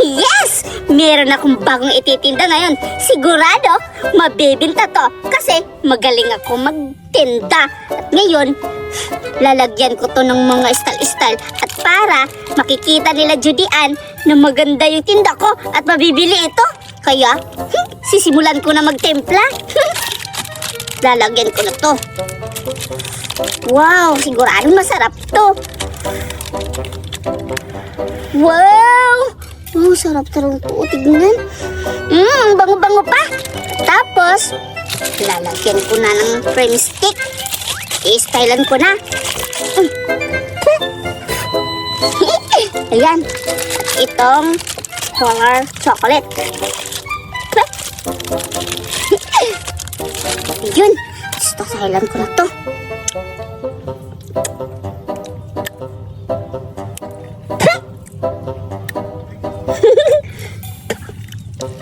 Yes! Meron akong bagong ititinda ngayon. Sigurado, mabibinta to. Kasi magaling ako magtinda. At ngayon, lalagyan ko to ng mga style-style. At para makikita nila Judian na maganda yung tinda ko at mabibili ito. Kaya, sisimulan ko na magtimpla. Lalagyan ko na to. Wow, sigurado masarap to. Wow! Oh, sarap talaga ito. Tignan. Bango-bango pa. Tapos, lalagyan ko na ng cream stick. I-stylan ko na. Ayan. Itong color chocolate. Yun. Stylan ko na to.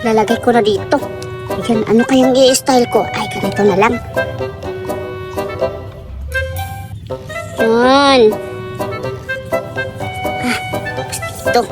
Lalagay ko na dito. Yan, ano kayang i-style ko? Ay, ganito na lang. Yan. Dito.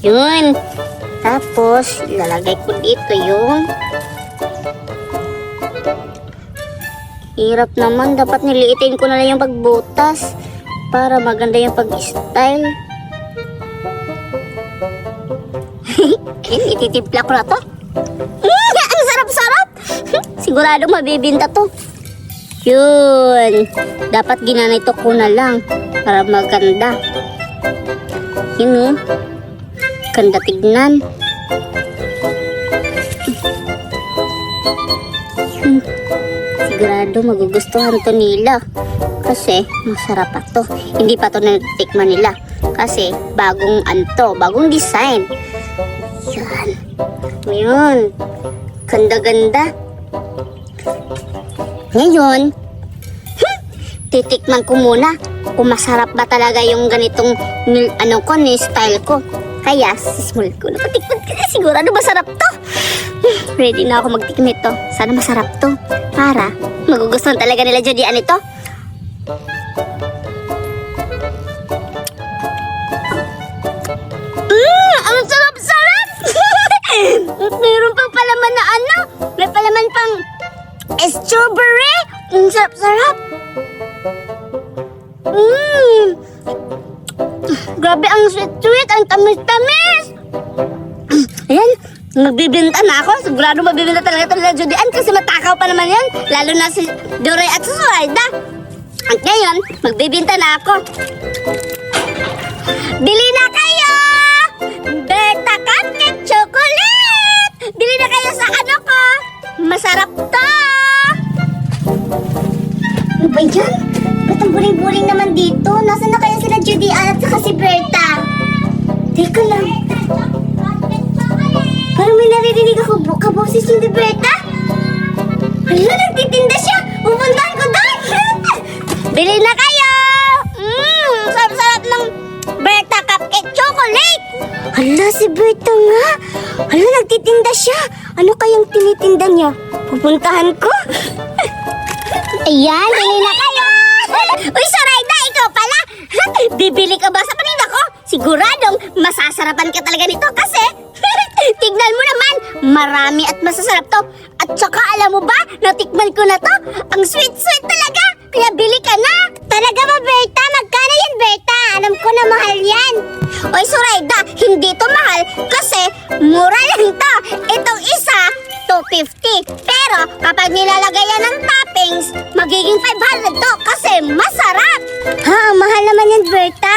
Yun. Tapos, lalagay ko dito yung... Hirap naman. Dapat niliitin ko na lang yung pagbutas para maganda yung pag-style. Ititimpla ko na to. Ang sarap-sarap. Sigurado mabibinta to. Yun. Dapat ginanito ko na lang para maganda. Yun, ganda tignan. Yun. Sigurado magugustuhan to nila. Kasi masarap pa to. Hindi pa to natikman nila. Kasi bagong bagong design. Yan. Ngayon. Ganda-ganda. Ngayon, titikman ko muna kung masarap ba talaga yung ganitong style ko. Kaya, sismul ko na patikman ko na. Sigurado masarap to. Ready na ako magtikman ito. Sana masarap to. Para magugustuhan talaga nila Judian ito. Ang sarap-sarap! Meron pang palaman na may palaman pang strawberry. Ang sarap-sarap. Grabe ang sweet-sweet, ang tamis-tamis. Ayan, magbibinta na ako. Sigurado magbibinta talaga ito nila Judian kasi matakaw pa naman yan. Lalo na si Doray at si Zoraida. At ngayon, magbibinta na ako. Bili na kayo! Berta Cupcake Chocolate! Bili na kayo sa ko. Masarap to! Ano ba yan? Ba't ang buling-buling naman dito? Nasaan na kaya sila Judian at saka si Berta? Teka lang. Parang may naririnig ako kaboses yung ni Berta. Hala, nagtitinda siya. Pupuntahan ko doon. Bili na kayo! Sarap-sarap ng Berta Cupcake Chocolate! Hala, si Berta nga. Hala, nagtitinda siya. Ano kayang tinitinda niya? Pupuntahan ko. Ayan, bili na kayo! Uy, Zoraida, ikaw pala! Bibili ka ba sa paninda ko? Siguradong masasarapan ka talaga nito kasi tignan mo naman, marami at masasarap to. At saka alam mo ba, natikman ko na to. Ang sweet-sweet talaga. Kaya bili ka na. Talaga ba, Berta? Magkano yan, Berta? Alam ko na mahal yan. Oy, Zoraida, hindi to mahal kasi mura lang to. Itong isa, 250. Pero kapag nilalagay yan ng toppings, magiging 500 to kasi masarap. Ha, mahal naman yan, Berta.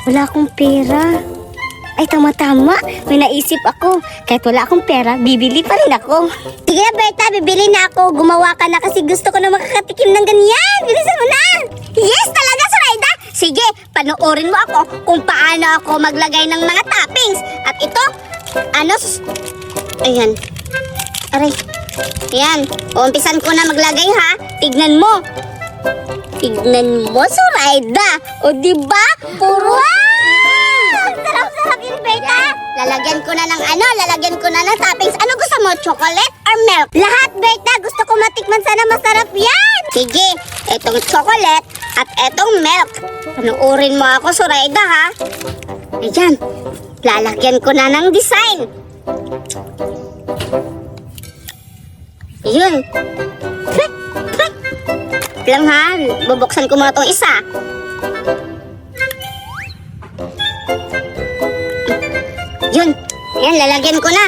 Wala akong pera. Ay, tama-tama. May naisip ako. Kahit wala akong pera, bibili pa rin ako. Sige na, Berta. Bibili na ako. Gumawa ka na kasi gusto ko na makakatikim ng ganyan. Bilisan mo na. Yes, talaga, Zoraida. Sige, panoorin mo ako kung paano ako maglagay ng mga toppings. At ito, ayan. Aray. Ayan. Umpisan ko na maglagay, ha. Tignan mo. Tignan mo, Zoraida. O, diba? Puro sarap-sarap yun, Berta. Lalagyan ko na ng toppings. Ano gusto mo, chocolate or milk? Lahat, Berta. Gusto ko matikman, sana masarap yan. Sige, etong chocolate at etong milk. Panuorin mo ako, Zoraida, ha? Ayan, lalagyan ko na ng design. Yun. Lang ha, bubuksan ko muna itong isa. Yun. Yan, lalagyan ko na.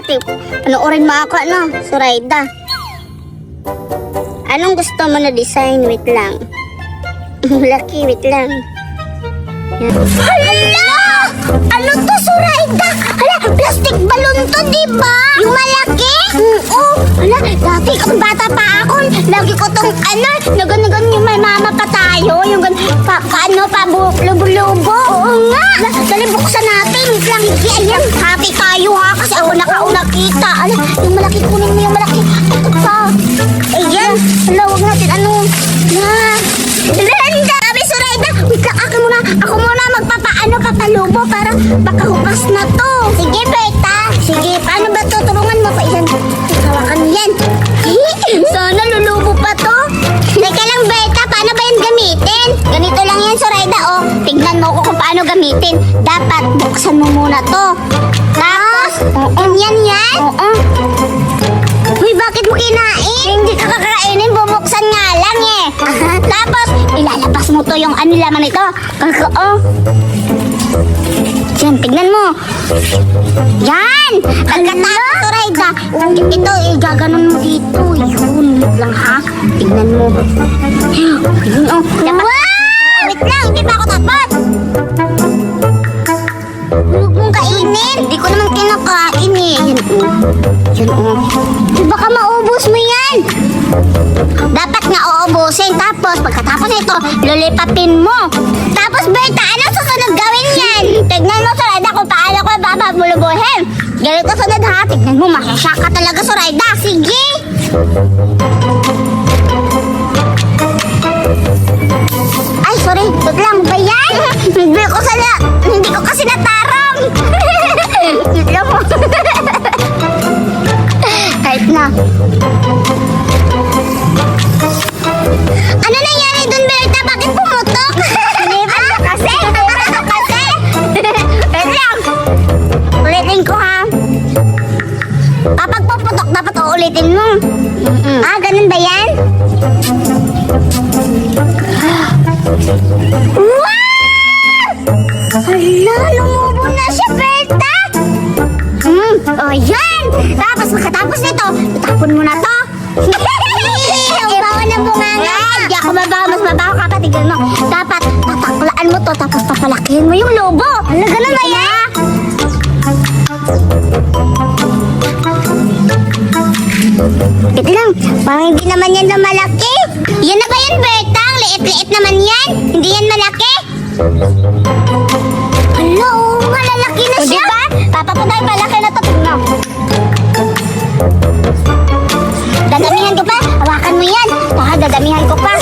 Panoorin mo ako, ano, Zoraida. Anong gusto mo na design? Wait lang. Laki, wait lang. Yan. Hala! Ano to, Zoraida? Hala, plastic balloon to, diba? Yung malaki? Oo. Hala, dati kung bata pa ako, lagi ko tong, nagan yung may mama pa tayo. Yung lubo-lubo. Oo nga. Dali, buksan natin. Wait lang, yan. Happy tayo, ha? Kasi ako nakauna kita. Hala, yung malaki, kunin mo yung malaki. Ito pa. Ayan. Hala, huwag natin, Dami, Zoraida. Wait lang, ako muna magpapaano papalubo para baka hukas na to. Sige, Berta. Sige, paano ba to? Tulungan mo pa yan. Hawakan mo yan. Sana lulubo pa to. Teka lang, Berta. Paano ba yan gamitin? Ganito lang yan, Zoraida. Oh, tignan mo ko kung paano gamitin. Dapat buksan mo muna to. Tapos, yan. Oo. Uy, bakit mo kinain? Hindi ka kakainin, bubuksan nga lang eh. Tapos, ilalabas mo to yung laman nito. Yan, tignan mo. Yan! Pagkatapos, Zoraida, ito, gaganon mo dito. Yun lang ha. Tignan mo. Yun, wow! Wait lang, hindi pa ako tapos. Huwag mong kainin. Hindi ko naman kinakain eh. Yan. Baka maubos mo yan. Dapat nga uubusin. Tapos, pagkatapos nito, lulipapin mo. Tapos, Berta, ano susunod gawin yan? Tignan mo, Zoraida, kung paano ko bababulubuhin. Ganito sunod ha. Tignan mo, masasya ka talaga, Zoraida. Sige. Ay, sorry. Ito lang ba yan? Hindi ko kasi natarang. Ito lang mo. Kahit na. Ano nangyari dun, Berta? Bakit pumutok? Kasi. Wait lang. Ulitin ko ha. Kapag puputok, dapat uulitin mo. Ganun ba yan? Wow! Hala, lumubo na siya, Berta. Yan. Tapos, makatapos nito, itapon mo na to. Ang bawa ng bunganga. Hindi ako mabaho, mas mabaho ka pa. Tignan mo. Dapat, tataklaan mo to, tapos papalakihin mo yung lobo. Hala, ganun ba yan? Wait lang, parang hindi naman yan na malaki. Yan na ba yan, Berta? Ang liit-liit naman yan. Hindi yan malaki. Hala, malalaki na siya. Diba? Papapunay, malaki na to. Tignan. Dadamihan ko pa. Hawakan mo yan. Dadamihan ko pa.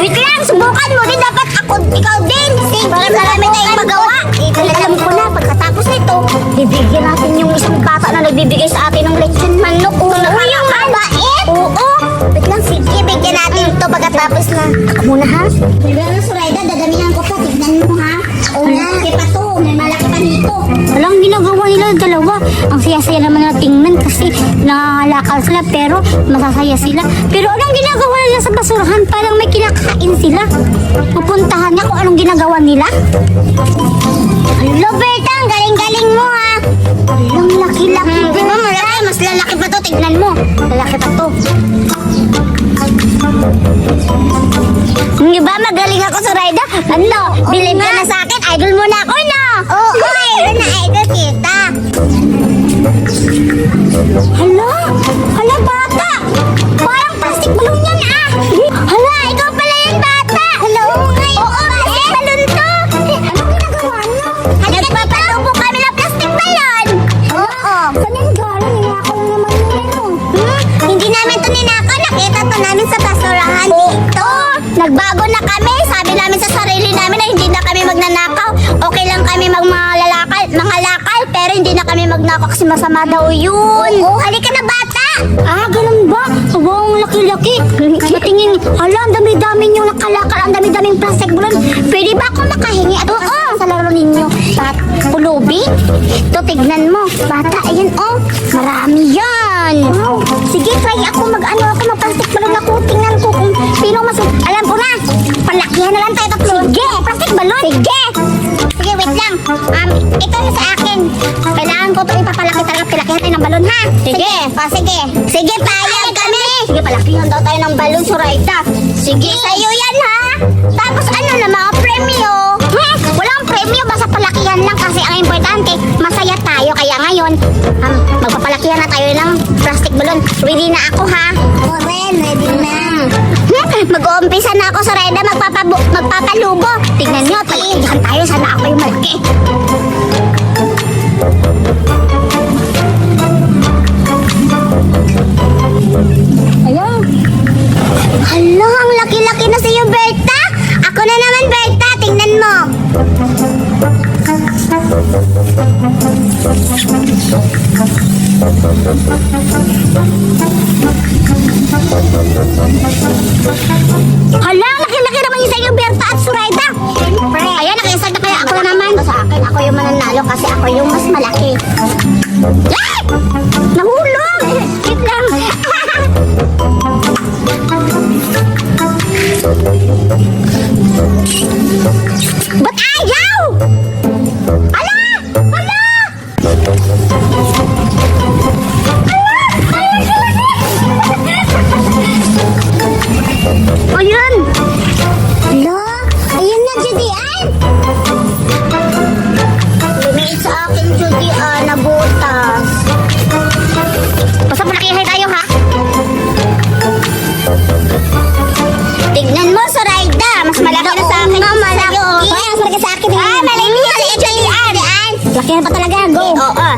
Wait lang, subukan mo din. Dapat ikaw din. Sige, marami tayong magawa. Alam ko na, pagkatapos nito, bibigyan natin yung isang bata na nagbibigay sa atin ng lechon manok. Oo, yung mabait. Oo. Wait lang, sige, bigyan natin ito pagkatapos na. Ako muna ha. Wala na, Zoraida, dadamihan ko pa. Tignan mo ha. Oo, malaki pa to. May malaki pa nito. Walang ginagawa nila dalawa. Ang saya-saya naman na tingnan kasi nangalakal sila pero masasaya sila. Pero anong ginagawa nila sa basurahan? Parang may kinakain sila. Pupuntahan niya kung anong ginagawa nila. Hello, Berta, ang galing-galing mo ha. Ang laki-laki. Malaki, mas lalaki pa to. Tignan mo. Lalaki pa to. Hindi ba magaling ako, Zoraida? Ano? Believe ka na sa akin? Idol mo na ako, no? Oo, idol na idol kita. Hala? Hala, bata? Parang plastic balloon yan, ah. Hala, ikaw pala yan, bata. Hala, oo, plastic balloon to. Anong ginagawa niyo? Nagpapalubo kami ng plastic balloon. Oo. Saan yung galing? Ninakaw naman nyo. Hindi namin to ninakaw. Nakita to namin sa basurahan dito. Nagbago na kami. Sabi namin sa sarili namin na hindi na kami magnanakaw. Okay lang kami mga lakal, pero hindi na kami magnakaw kasi masama daw yun. Oo, halika na bata. Ganun ba? Wow, ang laki-laki. Matingin, hala, ang dami-dami yung nakalakal, ang dami-daming plastic balloon. Pwede ba ako Ito, tignan mo. Bata, ayan oh. Marami yan. Sige, try ako. Mag-plastic balon ako. Tingnan ko kung sino mas... Alam ko na. Palakihan na lang tayo tatlo. Sige, plastic balon. Sige. Sige, wait lang. Ito yung sa akin. Kailangan ko ito ipapalaki talaga. Palakihan tayo ng balon, ha? Sige. Sige. Sige, payag kami. Sige, palakihan daw tayo ng balon, Zoraida. Sige, sa'yo yan, ha? Tapos ano na, mga premyo? Walang premyo, basta palakihan lang kasi ang importante, masaya tayo. Kaya ngayon, magpapalakihan na tayo ng plastic balon. Ready na ako, ha? Ready na. Mag-uumpisa na ako, Zoraida, magpapalubo. Tignan nyo, palakihan tayo. Sana ako yung malaki. Ayan. Hala, ang laki-laki na sa'yo, Berta. Ako na naman, Berta. Tingnan mo. Hala, laki-laki naman yung sa'yo, Berta at Zoraida. Ayan, nakisag na kaya ako na naman. Sa akin, ako yung mananalo kasi ako yung mas malaki. Ah! Nahulog! Wait lang. Ba't ayaw? Ala! Ala! Ayan! Ala! Ayan na, Judian! Lumiit sa akin, Judian, nabutas. Basta palakihay tayo, ha? Tignan mo, Zoraida. Mas malaki na sa akin. Malaki. Ay, mas malaki sa akin. Ay, malaki na si Julian. Laki na pa talaga. Go. Oo.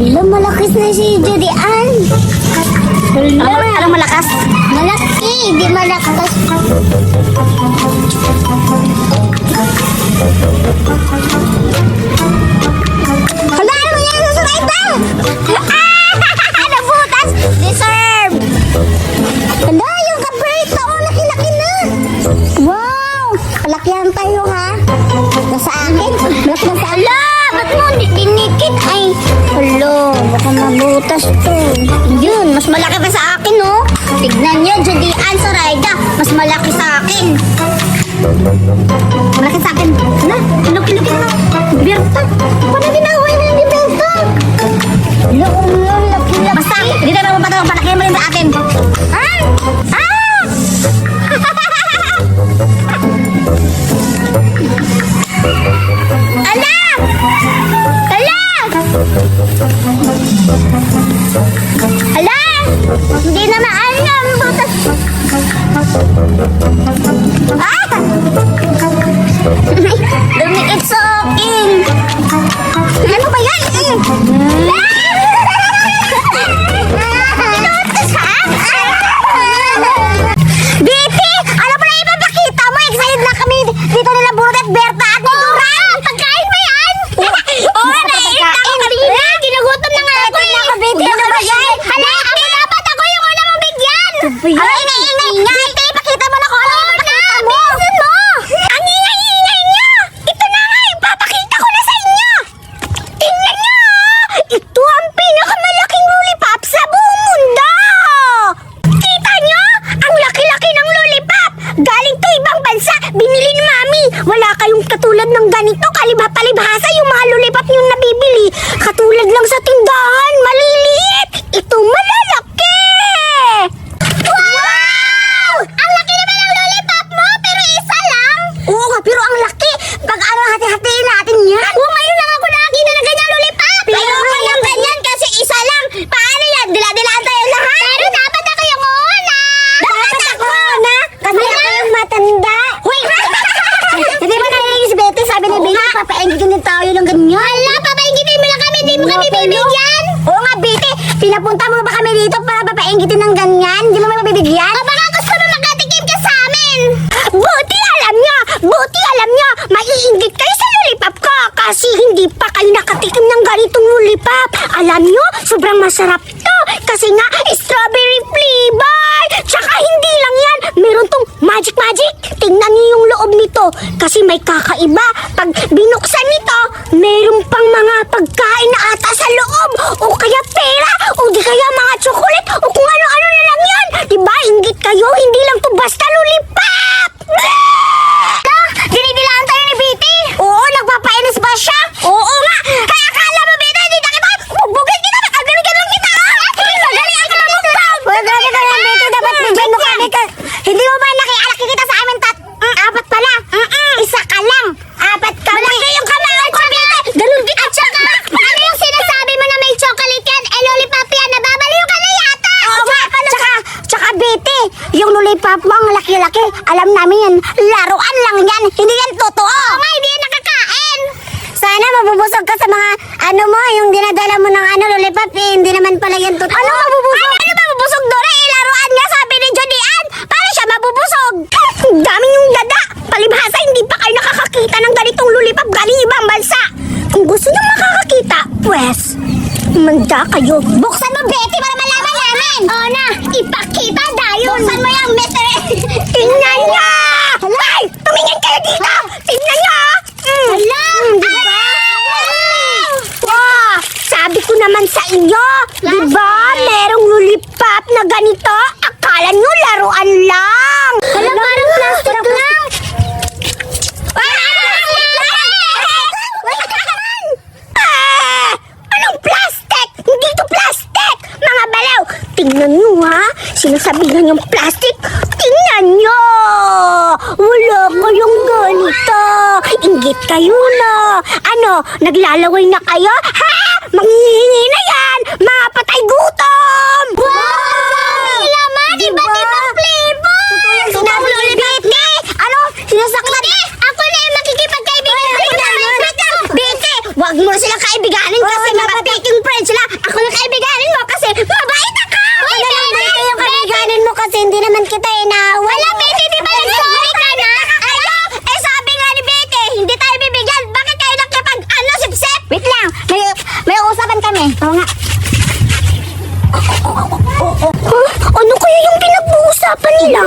Hala, malakas na si Julian. Anong malakas? Malaki, di malakas. Hala, ano yan sa Zoraida? Nabutas! Deserve! Hala, yung kabrito, laki-laki na. Wow! Palakihan tayo, ha? Nasa akin? Malaki na sa ala! Ba't mo dinikit? Ay, hala, baka mabutas to. Yun, mas malaki pa sa akin, oh. Tignan nyo, Judian, Zoraida. Mas malaki sa akin. Malaki sa akin. Hala, laki-laki na. Berta, paano ginawa niya ni Berta? Hala, laki-laki. Basta, hindi tayo mapapatawag. Palakihan mo rin sa akin. Ah! Ah! Ala! Ala! Ala! Hindi na maalam. Butas. Ah! Lumikit sa akin. Ano ba yan? Inutos, ha? Biti! Ano pa na ipapakita mo? Excited na kami dito nila Burot at Berta at ni Duran. Pagkain mo yan? Oo, naiit ako kanina. Ginugutom na nga ako eh. Biti, ano ba yan? Hala, ako dapat ako yung una mong bigyan. Ang ingay-ingay. Biti, ipakita mo na kung ano ipakita mo. Bilisan mo. Ang ingay-ingay niya. Ito na nga, ipapakita ko na sa inyo. Tingnan niyo. Ito ang pinakamalaking lollipop sa buong mundo. Kita niyo? Ang laki-laki ng lollipop. Galing to ibang bansa. Binili ni Mami. Wala kayong katulad ng ganito. Palibhasa yung mga lollipop yung nabibili. Katulad lang sa tindahan. Maliliit. Ito malalaki. Wow! Ang laki naman ng lollipop mo. Pero isa lang. Oo nga, pero ang laki. Pag hati-hatiin natin yan. Oo, ngayon lang ako nakakita na ganyan lollipop. Ayoko yung ganyan kasi isa lang. Paano yan? Dila-dilaan tayo lahat. Pero dapat ako yung una. Dapat ako una? Kasi ako yung matanda. Hoy! Hindi ba narinig si Betty? Sabi ni Betty, papaingitin din tayo ng ganyan. Hala, papaingitin mo lang kami. Hindi mo kami bibigyan. Oo nga, Betty. Pinapunta mo ba kami dito para papaingitin ng ganyan? Hindi mo kami mabibigyan? O baka gusto mo makatikim ka sa amin. Buti alam niya. Buti alam niya. Maiinggit kayo sa lollipop ko kasi hindi pa kayo nakatikim ng ganitong lollipop. Alam niyo, sobrang masarap to. kasi nga, strawberry flavor! Tsaka hindi lang yan, meron tong magic. Tingnan niyo yung loob nito, kasi may kakaiba. Pag binuksan nito, meron pang mga pagkain na ata sa loob, o kaya pera, o di kaya mga chocolate, o kung ano-ano na lang yan. Diba, inggit kayo, hindi lang to basta lollipop! Dinidilaan tayo ni Betty! Oo, nagpapainis ba siya? Oo nga! Kaya akala mo, Betty, hindi na kita bugbugin kita! Magaling kita! Magaling ang kalamukbang! Magaling ka lang, Betty. Dapat bigyan mo kami ka. Hindi mo ba nakialaki kita sa amin apat pala? Isa ka lang. Apat kami. Malaki yung kamay ko, Betty! Ganun kita! At saka, ano yung sinasabi mo na may chocolate yan? Lollipop yan! Nababaliw ka na yata! Oo nga! Tsaka, Betty, yung lollipop mo ang laki-laki. Alam namin yan, laruan lang yan. Hindi yan totoo. Oo nga, hindi yan nakakain. Sana mabubusog ka sa mga, yung dinadala mo ng lollipop, hindi naman pala yan totoo. Ano mabubusog? Ano mabubusog, Dora? Laruan nga, sabi ni Jodian. Paano siya mabubusog? Ang dami yung dada. Palibhasa, hindi pa kayo nakakakita ng ganitong lollipop galing ibang bansa. Kung gusto nyo makakakita, pues, manda kayo. Buksan mo, Betty, para malaman namin. Oo na, ipakita dayon. Buksan mo yung Mr. Tingnan niya! Ay, tumingin kayo dito! Tingnan niya! Hala! Diba? Wow! Sabi ko naman sa inyo, diba? Merong lollipop na ganito. Akala nyo laruan lang. Hala, parang plastic lang. Anong plastic? Hindi to plastic! Mga balaw! Tingnan nyo ha! Sinasabihan yung plastic! Tingnan nyo! Wala kayong ganito! Inggit kayo na! Ano? Naglalaway na kayo? Ha? Manghihingi na yan! Mga patay gutom! Wow! Laman! Iba't ibang flavor! Sinabi ni Betty! Ano? Sinasaktan? Ako na yung makikipagkaibigan! Betty! Huwag mo silang kaibiganin kasi mga taking friends sila! Ako na kaibiganin mo kasi mabait ako! Betty! Yung kaibiganin mo kasi hindi naman kita inaaway! Wala, Betty! Di ba nag-sorry ka na? Ano? Sabi nga ni Betty, hindi tayo bibigyan! Bakit kayo sip-sip? Wait lang! May usapan kami! Oo nga! Ano kaya yung pinag-uusapan nila?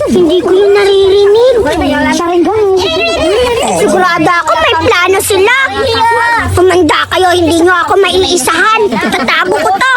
Hindi ko yung naririnig. Sigurado ako may plano sila. Kumanda kayo, hindi nyo ako maiisahan. Tatago ko to.